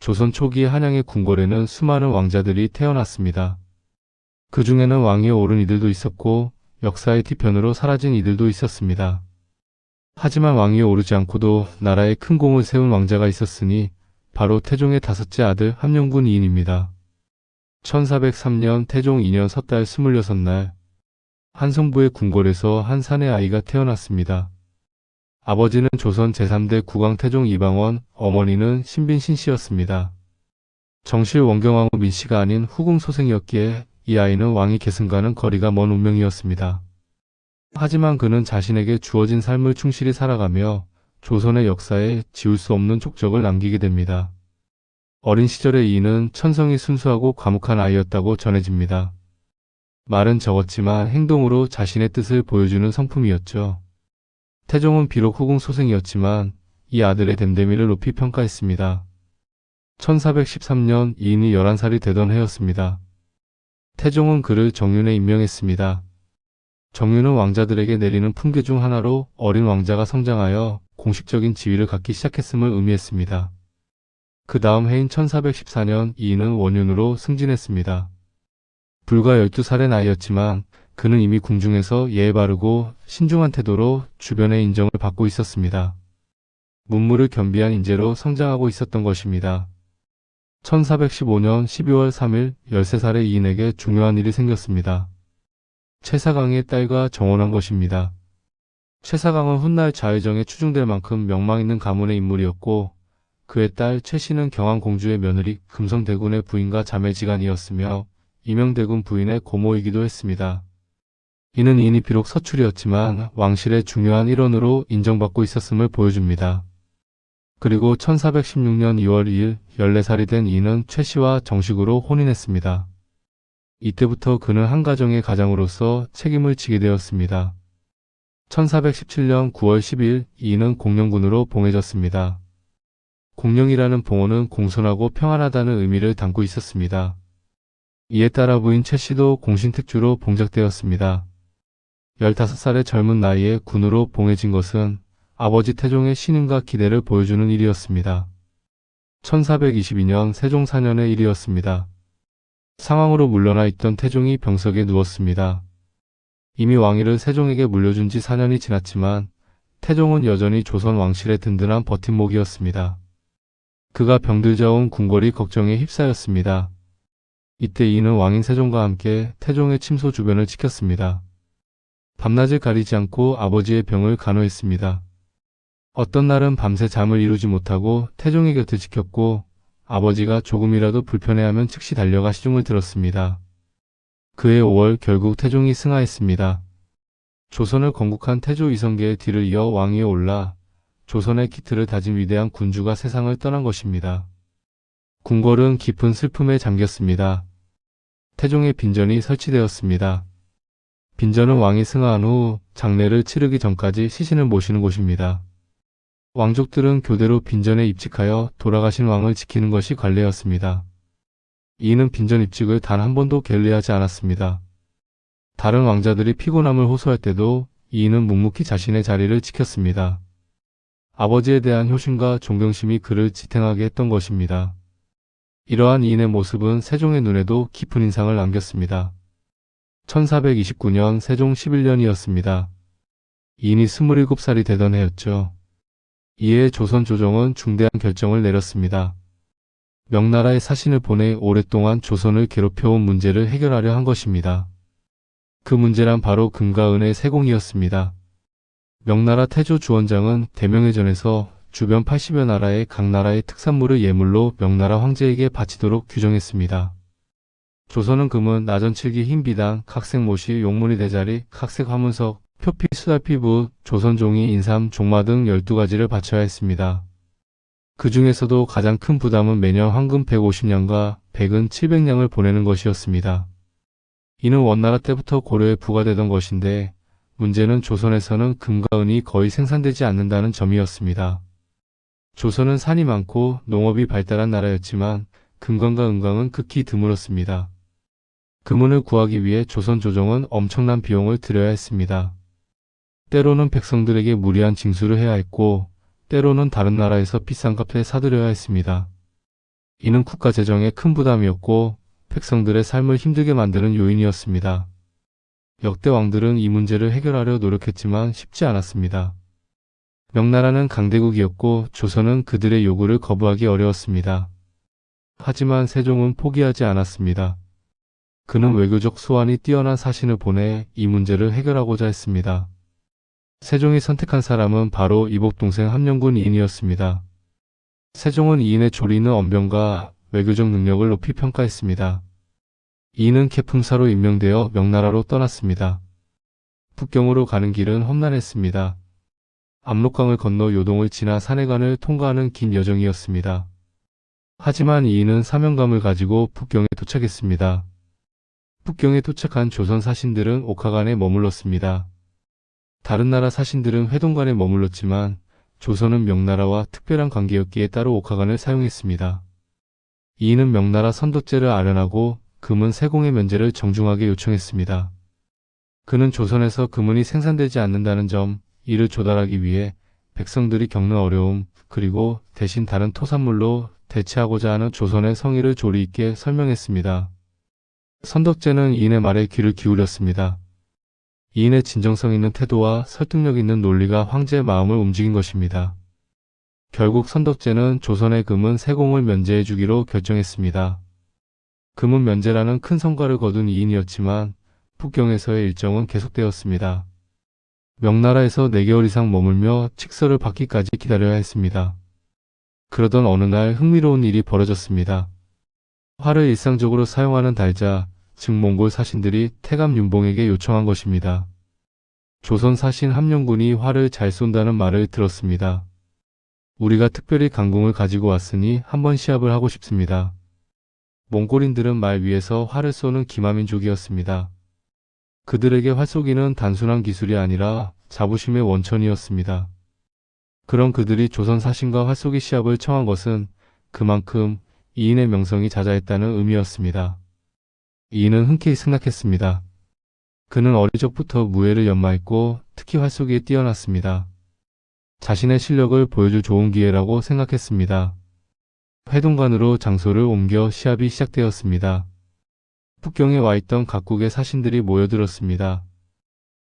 조선 초기 한양의 궁궐에는 수많은 왕자들이 태어났습니다. 그 중에는 왕위에 오른 이들도 있었고 역사의 뒤편으로 사라진 이들도 있었습니다. 하지만 왕위에 오르지 않고도 나라에 큰 공을 세운 왕자가 있었으니 바로 태종의 다섯째 아들 함영군 이인입니다. 1403년 태종 2년 섣달 26날 한성부의 궁궐에서 한 사내 아이가 태어났습니다. 아버지는 조선 제3대 국왕 태종 이방원, 어머니는 신빈 신씨였습니다. 정실 원경왕후 민씨가 아닌 후궁 소생이었기에 이 아이는 왕위 계승과는 거리가 먼 운명이었습니다. 하지만 그는 자신에게 주어진 삶을 충실히 살아가며 조선의 역사에 지울 수 없는 족적을 남기게 됩니다. 어린 시절의 이인은 천성이 순수하고 과묵한 아이였다고 전해집니다. 말은 적었지만 행동으로 자신의 뜻을 보여주는 성품이었죠. 태종은 비록 후궁 소생이었지만 이 아들의 됨됨이를 높이 평가했습니다. 1413년 이인이 11살이 되던 해였습니다. 태종은 그를 정윤에 임명했습니다. 정윤은 왕자들에게 내리는 품계 중 하나로 어린 왕자가 성장하여 공식적인 지위를 갖기 시작했음을 의미했습니다. 그 다음 해인 1414년 이인은 원윤으로 승진했습니다. 불과 12살의 나이였지만 그는 이미 궁중에서 예의 바르고 신중한 태도로 주변의 인정을 받고 있었습니다. 문무를 겸비한 인재로 성장하고 있었던 것입니다. 1415년 12월 3일 13살의 이인에게 중요한 일이 생겼습니다. 최사강의 딸과 정혼한 것입니다. 최사강은 훗날 좌의정에 추중될 만큼 명망 있는 가문의 인물이었고 그의 딸 최씨는 경안공주의 며느리 금성대군의 부인과 자매지간이었으며 이명대군 부인의 고모이기도 했습니다. 이는 이인이 비록 서출이었지만 왕실의 중요한 일원으로 인정받고 있었음을 보여줍니다. 그리고 1416년 2월 2일 14살이 된 이인은 최씨와 정식으로 혼인했습니다. 이때부터 그는 한 가정의 가장으로서 책임을 지게 되었습니다. 1417년 9월 12일 이인은 공령군으로 봉해졌습니다. 공령이라는 봉호는 공손하고 평안하다는 의미를 담고 있었습니다. 이에 따라 부인 최씨도 공신택주로 봉작되었습니다. 15살의 젊은 나이에 군으로 봉해진 것은 아버지 태종의 신임과 기대를 보여주는 일이었습니다. 1422년 세종 4년의 일이었습니다. 상황으로 물러나 있던 태종이 병석에 누웠습니다. 이미 왕위를 세종에게 물려준 지 4년이 지났지만 태종은 여전히 조선 왕실의 든든한 버팀목이었습니다. 그가 병들자 온 궁궐이 걱정에 휩싸였습니다. 이때 이는 왕인 세종과 함께 태종의 침소 주변을 지켰습니다. 밤낮을 가리지 않고 아버지의 병을 간호했습니다. 어떤 날은 밤새 잠을 이루지 못하고 태종의 곁을 지켰고 아버지가 조금이라도 불편해하면 즉시 달려가 시중을 들었습니다. 그해 5월 결국 태종이 승하했습니다. 조선을 건국한 태조 이성계의 뒤를 이어 왕위에 올라 조선의 기틀을 다진 위대한 군주가 세상을 떠난 것입니다. 궁궐은 깊은 슬픔에 잠겼습니다. 태종의 빈전이 설치되었습니다. 빈전은 왕이 승하한 후 장례를 치르기 전까지 시신을 모시는 곳입니다. 왕족들은 교대로 빈전에 입직하여 돌아가신 왕을 지키는 것이 관례였습니다. 이인은 빈전 입직을 단 한 번도 게을리하지 않았습니다. 다른 왕자들이 피곤함을 호소할 때도 이인은 묵묵히 자신의 자리를 지켰습니다. 아버지에 대한 효심과 존경심이 그를 지탱하게 했던 것입니다. 이러한 이인의 모습은 세종의 눈에도 깊은 인상을 남겼습니다. 1429년 세종 11년이었습니다. 이인이 27살이 되던 해였죠. 이에 조선 조정은 중대한 결정을 내렸습니다. 명나라에 사신을 보내 오랫동안 조선을 괴롭혀온 문제를 해결하려 한 것입니다. 그 문제란 바로 금과 은의 세공이었습니다. 명나라 태조 주원장은 대명회전에서 주변 80여 나라의 각 나라의 특산물을 예물로 명나라 황제에게 바치도록 규정했습니다. 조선은 금은 나전칠기 흰비당, 각색 모시, 용문이 대자리, 각색 화문석, 표피, 수달피부, 조선종이, 인삼, 종마 등 12가지를 바쳐야 했습니다. 그 중에서도 가장 큰 부담은 매년 황금 150냥과 백은 700냥을 보내는 것이었습니다. 이는 원나라 때부터 고려에 부과되던 것인데 문제는 조선에서는 금과 은이 거의 생산되지 않는다는 점이었습니다. 조선은 산이 많고 농업이 발달한 나라였지만 금광과 은광은 극히 드물었습니다. 금은을 구하기 위해 조선 조정은 엄청난 비용을 들여야 했습니다. 때로는 백성들에게 무리한 징수를 해야 했고 때로는 다른 나라에서 비싼 값에 사들여야 했습니다. 이는 국가 재정에 큰 부담이었고 백성들의 삶을 힘들게 만드는 요인이었습니다. 역대 왕들은 이 문제를 해결하려 노력했지만 쉽지 않았습니다. 명나라는 강대국이었고 조선은 그들의 요구를 거부하기 어려웠습니다. 하지만 세종은 포기하지 않았습니다. 그는 외교적 수완이 뛰어난 사신을 보내 이 문제를 해결하고자 했습니다. 세종이 선택한 사람은 바로 이복 동생 함령군 이인이었습니다. 세종은 이인의 조리 있는 언변과 외교적 능력을 높이 평가했습니다. 이인은 개품사로 임명되어 명나라로 떠났습니다. 북경으로 가는 길은 험난했습니다. 압록강을 건너 요동을 지나 산해관을 통과하는 긴 여정이었습니다. 하지만 이인은 사명감을 가지고 북경에 도착했습니다. 북경에 도착한 조선 사신들은 옥하관에 머물렀습니다. 다른 나라 사신들은 회동관에 머물렀지만 조선은 명나라와 특별한 관계였기에 따로 옥하관을 사용했습니다. 이인은 명나라 선덕제를 아련하고 금은 세공의 면제를 정중하게 요청했습니다. 그는 조선에서 금은이 생산되지 않는다는 점, 이를 조달하기 위해 백성들이 겪는 어려움, 그리고 대신 다른 토산물로 대체하고자 하는 조선의 성의를 조리 있게 설명했습니다. 선덕제는 이인의 말에 귀를 기울였습니다. 이인의 진정성 있는 태도와 설득력 있는 논리가 황제의 마음을 움직인 것입니다. 결국 선덕제는 조선의 금은 세공을 면제해 주기로 결정했습니다. 금은 면제라는 큰 성과를 거둔 이인이었지만 북경에서의 일정은 계속되었습니다. 명나라에서 4개월 이상 머물며 칙서를 받기까지 기다려야 했습니다. 그러던 어느 날 흥미로운 일이 벌어졌습니다. 활을 일상적으로 사용하는 달자, 즉 몽골 사신들이 태감 윤봉에게 요청한 것입니다. 조선 사신 함령군이 활을 잘 쏜다는 말을 들었습니다. 우리가 특별히 강궁을 가지고 왔으니 한번 시합을 하고 싶습니다. 몽골인들은 말 위에서 활을 쏘는 기마민족이었습니다. 그들에게 활쏘기는 단순한 기술이 아니라 자부심의 원천이었습니다. 그런 그들이 조선 사신과 활쏘기 시합을 청한 것은 그만큼 이인의 명성이 자자했다는 의미였습니다. 이인은 흔쾌히 승낙했습니다. 그는 어릴 적부터 무예를 연마했고 특히 활쏘기에 뛰어났습니다. 자신의 실력을 보여줄 좋은 기회라고 생각했습니다. 회동관으로 장소를 옮겨 시합이 시작되었습니다. 북경에 와 있던 각국의 사신들이 모여들었습니다.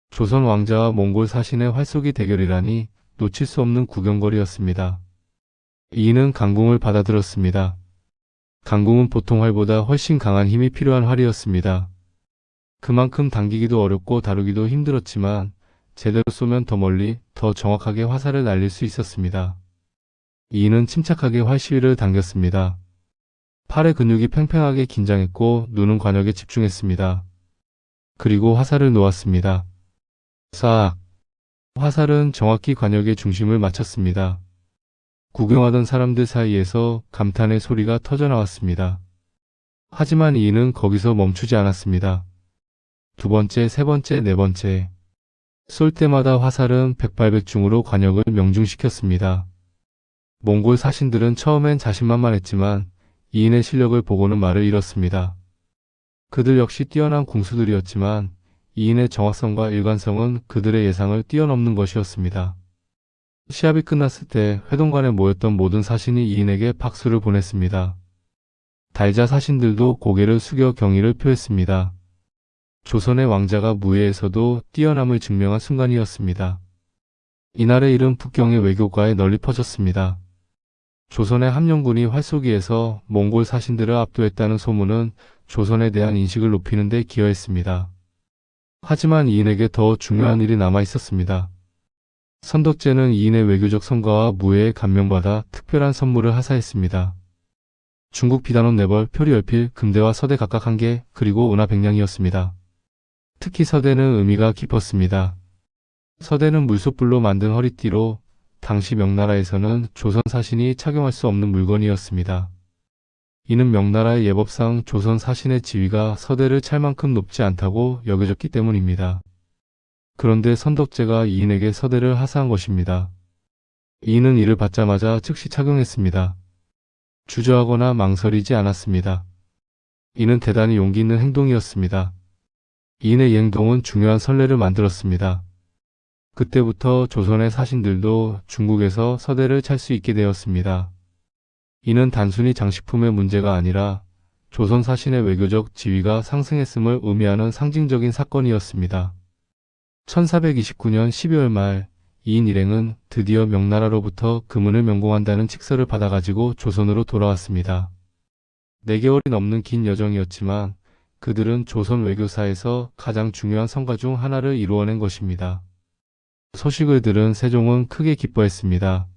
조선 왕자와 몽골 사신의 활쏘기 대결이라니 놓칠 수 없는 구경거리였습니다. 이인은 강궁을 받아들었습니다. 강궁은 보통 활보다 훨씬 강한 힘이 필요한 활이었습니다. 그만큼 당기기도 어렵고 다루기도 힘들었지만 제대로 쏘면 더 멀리, 더 정확하게 화살을 날릴 수 있었습니다. 이인은 침착하게 활시위를 당겼습니다. 팔의 근육이 팽팽하게 긴장했고 눈은 관역에 집중했습니다. 그리고 화살을 놓았습니다. 싹! 화살은 정확히 관역의 중심을 맞췄습니다. 구경하던 사람들 사이에서 감탄의 소리가 터져나왔습니다. 하지만 이인은 거기서 멈추지 않았습니다. 두 번째, 세 번째, 네 번째. 쏠 때마다 화살은 백발백중으로 관역을 명중시켰습니다. 몽골 사신들은 처음엔 자신만만했지만 이인의 실력을 보고는 말을 잃었습니다. 그들 역시 뛰어난 궁수들이었지만 이인의 정확성과 일관성은 그들의 예상을 뛰어넘는 것이었습니다. 시합이 끝났을 때 회동관에 모였던 모든 사신이 이인에게 박수를 보냈습니다. 달자 사신들도 고개를 숙여 경의를 표했습니다. 조선의 왕자가 무예에서도 뛰어남을 증명한 순간이었습니다. 이날의 일은 북경의 외교가에 널리 퍼졌습니다. 조선의 함령군이 활쏘기에서 몽골 사신들을 압도했다는 소문은 조선에 대한 인식을 높이는 데 기여했습니다. 하지만 이인에게 더 중요한 일이 남아 있었습니다. 선덕제는 이인의 외교적 성과와 무예에 감명받아 특별한 선물을 하사했습니다. 중국 비단옷 4벌, 표리 10필, 금대와 서대 각각 1개, 그리고 은화 100냥이었습니다. 특히 서대는 의미가 깊었습니다. 서대는 물소뿔로 만든 허리띠로 당시 명나라에서는 조선 사신이 착용할 수 없는 물건이었습니다. 이는 명나라의 예법상 조선 사신의 지위가 서대를 찰 만큼 높지 않다고 여겨졌기 때문입니다. 그런데 선덕제가 이인에게 서대를 하사한 것입니다. 이인은 이를 받자마자 즉시 착용했습니다. 주저하거나 망설이지 않았습니다. 이는 대단히 용기 있는 행동이었습니다. 이인의 이 행동은 중요한 선례를 만들었습니다. 그때부터 조선의 사신들도 중국에서 서대를 찰 수 있게 되었습니다. 이는 단순히 장식품의 문제가 아니라 조선 사신의 외교적 지위가 상승했음을 의미하는 상징적인 사건이었습니다. 1429년 12월 말 이인 일행은 드디어 명나라로부터 금은을 명공한다는 칙서를 받아가지고 조선으로 돌아왔습니다. 4개월이 넘는 긴 여정이었지만 그들은 조선 외교사에서 가장 중요한 성과 중 하나를 이루어낸 것입니다. 소식을 들은 세종은 크게 기뻐했습니다.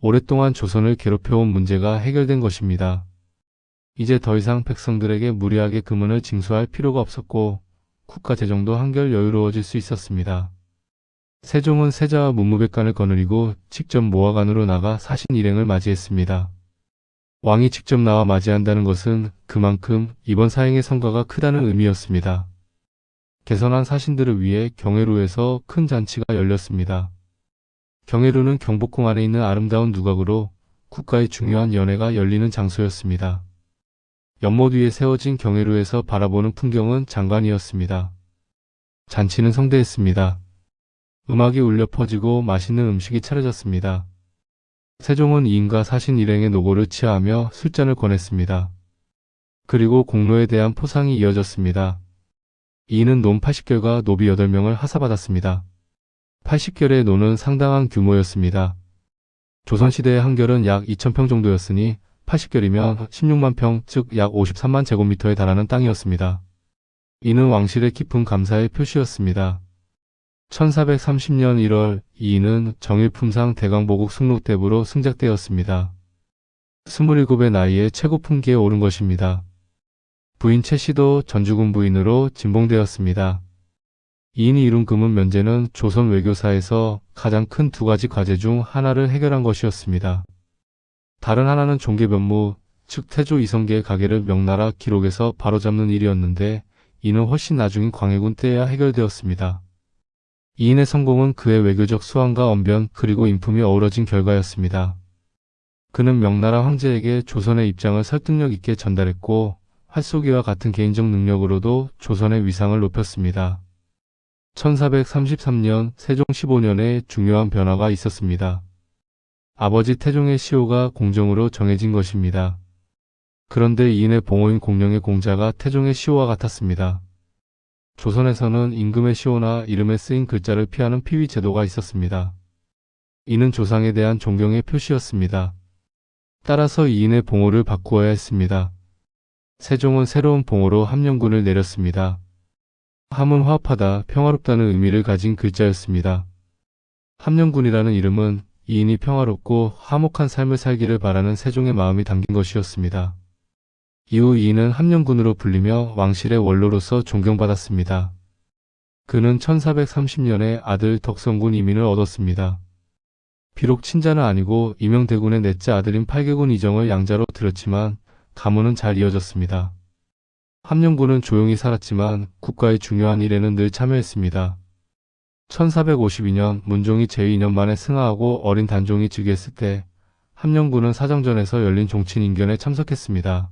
오랫동안 조선을 괴롭혀온 문제가 해결된 것입니다. 이제 더 이상 백성들에게 무리하게 금은을 징수할 필요가 없었고 국가 재정도 한결 여유로워질 수 있었습니다. 세종은 세자와 문무백관을 거느리고 직접 모화관으로 나가 사신 일행을 맞이했습니다. 왕이 직접 나와 맞이한다는 것은 그만큼 이번 사행의 성과가 크다는 의미였습니다. 개선한 사신들을 위해 경회루에서 큰 잔치가 열렸습니다. 경회루는 경복궁 안에 있는 아름다운 누각으로 국가의 중요한 연회가 열리는 장소였습니다. 연못 위에 세워진 경회루에서 바라보는 풍경은 장관이었습니다. 잔치는 성대했습니다. 음악이 울려 퍼지고 맛있는 음식이 차려졌습니다. 세종은 이인과 사신 일행의 노고를 치하하며 술잔을 권했습니다. 그리고 공로에 대한 포상이 이어졌습니다. 이인은 논 80결과 노비 8명을 하사받았습니다. 80결의 논은 상당한 규모였습니다. 조선시대의 한결은 약 2000평 정도였으니 80결이면 16만 평, 즉 약 53만 제곱미터에 달하는 땅이었습니다. 이는 왕실의 깊은 감사의 표시였습니다. 1430년 1월 이인은 정일품상 대광보국 승록대부로 승작되었습니다. 27의 나이에 최고 품기에 오른 것입니다. 부인 최씨도 전주군 부인으로 진봉되었습니다. 이인이 이룬 금은 면제는 조선 외교사에서 가장 큰 2가지 과제 중 하나를 해결한 것이었습니다. 다른 하나는 종계변무, 즉 태조 이성계의 가계를 명나라 기록에서 바로잡는 일이었는데 이는 훨씬 나중인 광해군 때에야 해결되었습니다. 이인의 성공은 그의 외교적 수완과 언변 그리고 인품이 어우러진 결과였습니다. 그는 명나라 황제에게 조선의 입장을 설득력 있게 전달했고 활쏘기와 같은 개인적 능력으로도 조선의 위상을 높였습니다. 1433년 세종 15년에 중요한 변화가 있었습니다. 아버지 태종의 시호가 공정으로 정해진 것입니다. 그런데 이인의 봉호인 공령의 공자가 태종의 시호와 같았습니다. 조선에서는 임금의 시호나 이름에 쓰인 글자를 피하는 피위 제도가 있었습니다. 이는 조상에 대한 존경의 표시였습니다. 따라서 이인의 봉호를 바꾸어야 했습니다. 세종은 새로운 봉호로 함령군을 내렸습니다. 함은 화합하다, 평화롭다는 의미를 가진 글자였습니다. 함령군이라는 이름은 이인이 평화롭고 화목한 삶을 살기를 바라는 세종의 마음이 담긴 것이었습니다. 이후 이인은 함령군으로 불리며 왕실의 원로로서 존경받았습니다. 그는 1430년에 아들 덕성군 이민을 얻었습니다. 비록 친자는 아니고 이명대군의 넷째 아들인 팔개군 이정을 양자로 들였지만 가문은 잘 이어졌습니다. 함령군은 조용히 살았지만 국가의 중요한 일에는 늘 참여했습니다. 1452년 문종이 제2년 만에 승하하고 어린 단종이 즉위했을 때 함령군은 사정전에서 열린 종친인견에 참석했습니다.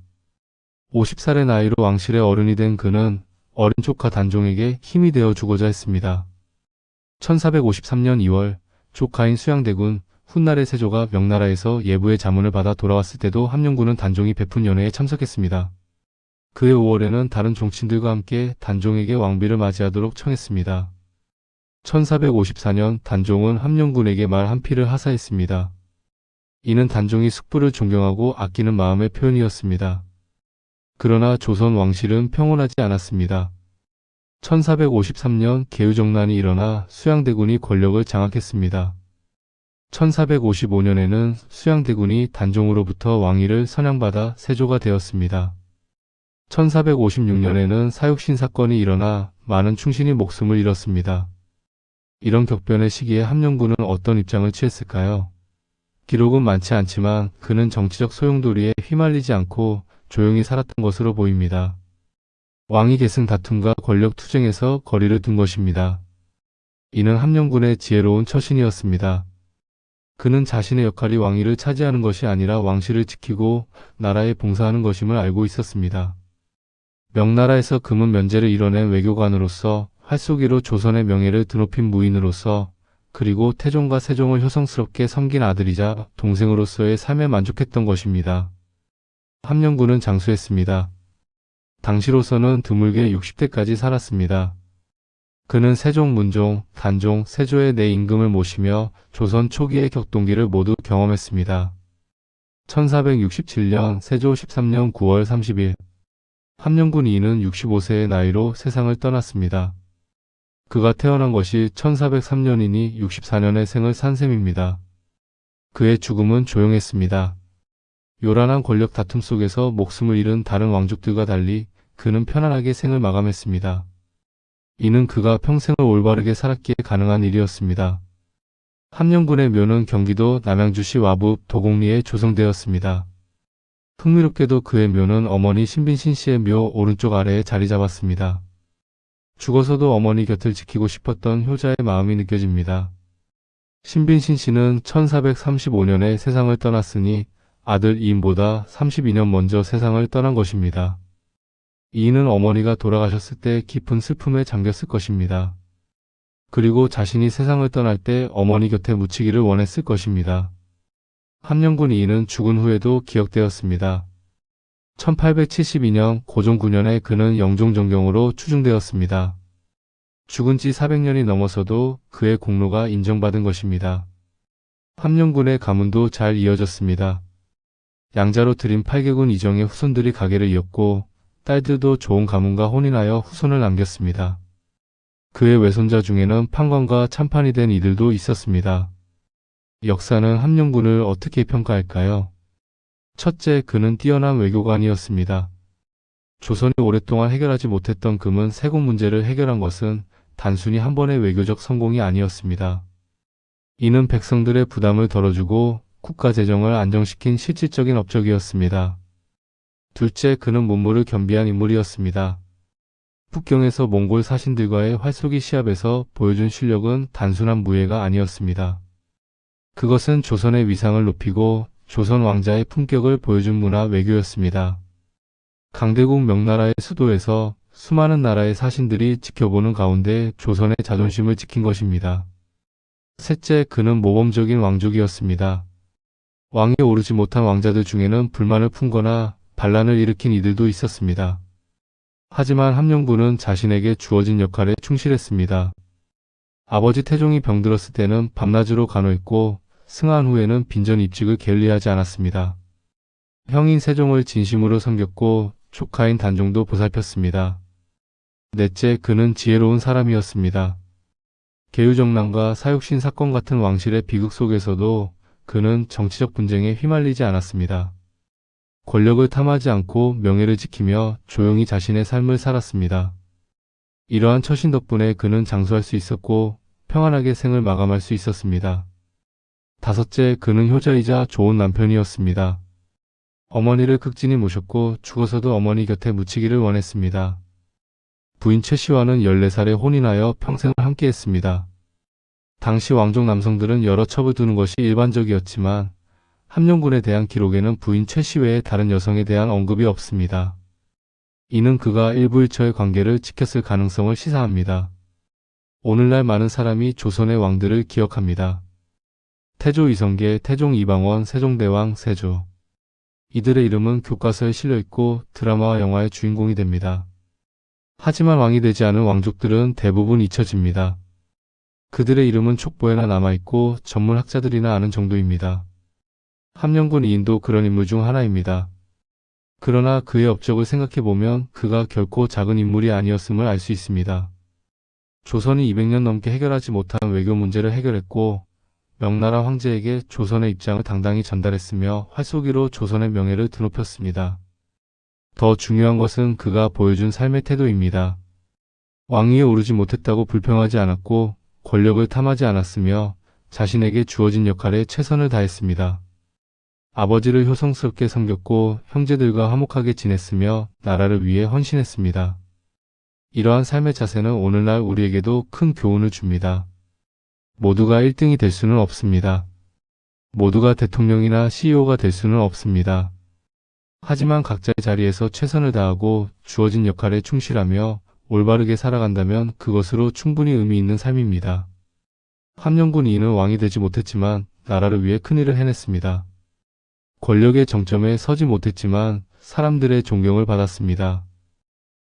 50살의 나이로 왕실의 어른이 된 그는 어린 조카 단종에게 힘이 되어 주고자 했습니다. 1453년 2월 조카인 수양대군 훗날의 세조가 명나라에서 예부의 자문을 받아 돌아왔을 때도 함령군은 단종이 베푼 연회에 참석했습니다. 그해 5월에는 다른 종친들과 함께 단종에게 왕비를 맞이하도록 청했습니다. 1454년 단종은 함령군에게 말 한 피를 하사했습니다. 이는 단종이 숙부를 존경하고 아끼는 마음의 표현이었습니다. 그러나 조선 왕실은 평온하지 않았습니다. 1453년 계유정난이 일어나 수양대군이 권력을 장악했습니다. 1455년에는 수양대군이 단종으로부터 왕위를 선양받아 세조가 되었습니다. 1456년에는 사육신 사건이 일어나 많은 충신이 목숨을 잃었습니다. 이런 격변의 시기에 함령군은 어떤 입장을 취했을까요? 기록은 많지 않지만 그는 정치적 소용돌이에 휘말리지 않고 조용히 살았던 것으로 보입니다. 왕위 계승 다툼과 권력 투쟁에서 거리를 둔 것입니다. 이는 함령군의 지혜로운 처신이었습니다. 그는 자신의 역할이 왕위를 차지하는 것이 아니라 왕실을 지키고 나라에 봉사하는 것임을 알고 있었습니다. 명나라에서 금은 면제를 이뤄낸 외교관으로서 활쏘기로 조선의 명예를 드높인 무인으로서 그리고 태종과 세종을 효성스럽게 섬긴 아들이자 동생으로서의 삶에 만족했던 것입니다. 함령군은 장수했습니다. 당시로서는 드물게 60대까지 살았습니다. 그는 세종, 문종, 단종, 세조의 네 임금을 모시며 조선 초기의 격동기를 모두 경험했습니다. 1467년 세조 13년 9월 30일 함령군 이인은 65세의 나이로 세상을 떠났습니다. 그가 태어난 것이 1403년이니 64년의 생을 산 셈입니다. 그의 죽음은 조용했습니다. 요란한 권력 다툼 속에서 목숨을 잃은 다른 왕족들과 달리 그는 편안하게 생을 마감했습니다. 이는 그가 평생을 올바르게 살았기에 가능한 일이었습니다. 함령군의 묘는 경기도 남양주시 와부 도곡리에 조성되었습니다. 흥미롭게도 그의 묘는 어머니 신빈신 씨의 묘 오른쪽 아래에 자리 잡았습니다. 죽어서도 어머니 곁을 지키고 싶었던 효자의 마음이 느껴집니다. 신빈신 씨는 1435년에 세상을 떠났으니 아들 이인보다 32년 먼저 세상을 떠난 것입니다. 이인은 어머니가 돌아가셨을 때 깊은 슬픔에 잠겼을 것입니다. 그리고 자신이 세상을 떠날 때 어머니 곁에 묻히기를 원했을 것입니다. 함령군 이인은 죽은 후에도 기억되었습니다. 1872년 고종 9년에 그는 영종정경으로 추중되었습니다. 죽은 지 400년이 넘어서도 그의 공로가 인정받은 것입니다. 함령군의 가문도 잘 이어졌습니다. 양자로 들인 8개군 이정의 후손들이 가계를 이었고 딸들도 좋은 가문과 혼인하여 후손을 남겼습니다. 그의 외손자 중에는 판관과 참판이 된 이들도 있었습니다. 역사는 함령군을 어떻게 평가할까요? 첫째, 그는 뛰어난 외교관이었습니다. 조선이 오랫동안 해결하지 못했던 금은 세국 문제를 해결한 것은 단순히 한 번의 외교적 성공이 아니었습니다. 이는 백성들의 부담을 덜어주고 국가 재정을 안정시킨 실질적인 업적이었습니다. 둘째, 그는 문무를 겸비한 인물이었습니다. 북경에서 몽골 사신들과의 활쏘기 시합에서 보여준 실력은 단순한 무예가 아니었습니다. 그것은 조선의 위상을 높이고 조선 왕자의 품격을 보여준 문화 외교였습니다. 강대국 명나라의 수도에서 수많은 나라의 사신들이 지켜보는 가운데 조선의 자존심을 지킨 것입니다. 셋째, 그는 모범적인 왕족이었습니다. 왕위에 오르지 못한 왕자들 중에는 불만을 품거나 반란을 일으킨 이들도 있었습니다. 하지만 함령군은 자신에게 주어진 역할에 충실했습니다. 아버지 태종이 병들었을 때는 밤낮으로 간호했고 승하한 후에는 빈전 입직을 게을리하지 않았습니다. 형인 세종을 진심으로 섬겼고 조카인 단종도 보살폈습니다. 넷째, 그는 지혜로운 사람이었습니다. 계유정난과 사육신 사건 같은 왕실의 비극 속에서도 그는 정치적 분쟁에 휘말리지 않았습니다. 권력을 탐하지 않고 명예를 지키며 조용히 자신의 삶을 살았습니다. 이러한 처신 덕분에 그는 장수할 수 있었고 평안하게 생을 마감할 수 있었습니다. 다섯째, 그는 효자이자 좋은 남편이었습니다. 어머니를 극진히 모셨고 죽어서도 어머니 곁에 묻히기를 원했습니다. 부인 최씨와는 14살에 혼인하여 평생을 함께했습니다. 당시 왕족 남성들은 여러 첩을 두는 것이 일반적이었지만 함령군에 대한 기록에는 부인 최씨 외에 다른 여성에 대한 언급이 없습니다. 이는 그가 일부일처의 관계를 지켰을 가능성을 시사합니다. 오늘날 많은 사람이 조선의 왕들을 기억합니다. 태조 이성계, 태종 이방원, 세종대왕, 세조. 이들의 이름은 교과서에 실려있고 드라마와 영화의 주인공이 됩니다. 하지만 왕이 되지 않은 왕족들은 대부분 잊혀집니다. 그들의 이름은 촉보에나 남아있고 전문 학자들이나 아는 정도입니다. 함령군 이인도 그런 인물 중 하나입니다. 그러나 그의 업적을 생각해보면 그가 결코 작은 인물이 아니었음을 알 수 있습니다. 조선이 200년 넘게 해결하지 못한 외교 문제를 해결했고 명나라 황제에게 조선의 입장을 당당히 전달했으며 활쏘기로 조선의 명예를 드높였습니다. 더 중요한 것은 그가 보여준 삶의 태도입니다. 왕위에 오르지 못했다고 불평하지 않았고 권력을 탐하지 않았으며 자신에게 주어진 역할에 최선을 다했습니다. 아버지를 효성스럽게 섬겼고 형제들과 화목하게 지냈으며 나라를 위해 헌신했습니다. 이러한 삶의 자세는 오늘날 우리에게도 큰 교훈을 줍니다. 모두가 1등이 될 수는 없습니다. 모두가 대통령이나 CEO가 될 수는 없습니다. 하지만 각자의 자리에서 최선을 다하고 주어진 역할에 충실하며 올바르게 살아간다면 그것으로 충분히 의미 있는 삶입니다. 함령군 이인은 왕이 되지 못했지만 나라를 위해 큰일을 해냈습니다. 권력의 정점에 서지 못했지만 사람들의 존경을 받았습니다.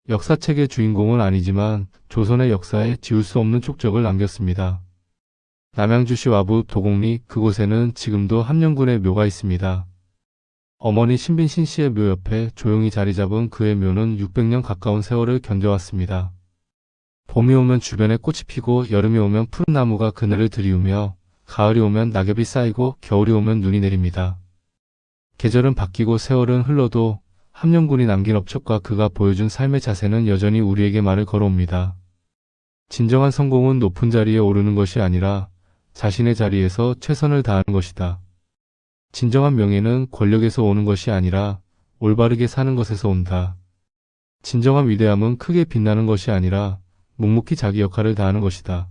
역사책의 주인공은 아니지만 조선의 역사에 지울 수 없는 족적을 남겼습니다. 남양주시 와부 도곡리 그곳에는 지금도 함령군의 묘가 있습니다. 어머니 신빈신 씨의 묘 옆에 조용히 자리 잡은 그의 묘는 600년 가까운 세월을 견뎌왔습니다. 봄이 오면 주변에 꽃이 피고 여름이 오면 푸른 나무가 그늘을 들이우며 가을이 오면 낙엽이 쌓이고 겨울이 오면 눈이 내립니다. 계절은 바뀌고 세월은 흘러도 함령군이 남긴 업적과 그가 보여준 삶의 자세는 여전히 우리에게 말을 걸어옵니다. 진정한 성공은 높은 자리에 오르는 것이 아니라 자신의 자리에서 최선을 다하는 것이다. 진정한 명예는 권력에서 오는 것이 아니라 올바르게 사는 것에서 온다. 진정한 위대함은 크게 빛나는 것이 아니라 묵묵히 자기 역할을 다하는 것이다.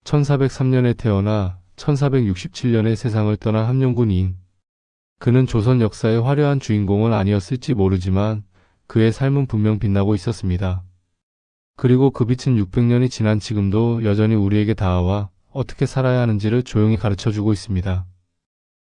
1403년에 태어나 1467년에 세상을 떠난 함령군 이인. 그는 조선 역사의 화려한 주인공은 아니었을지 모르지만 그의 삶은 분명 빛나고 있었습니다. 그리고 그 빛은 600년이 지난 지금도 여전히 우리에게 다가와 어떻게 살아야 하는지를 조용히 가르쳐주고 있습니다.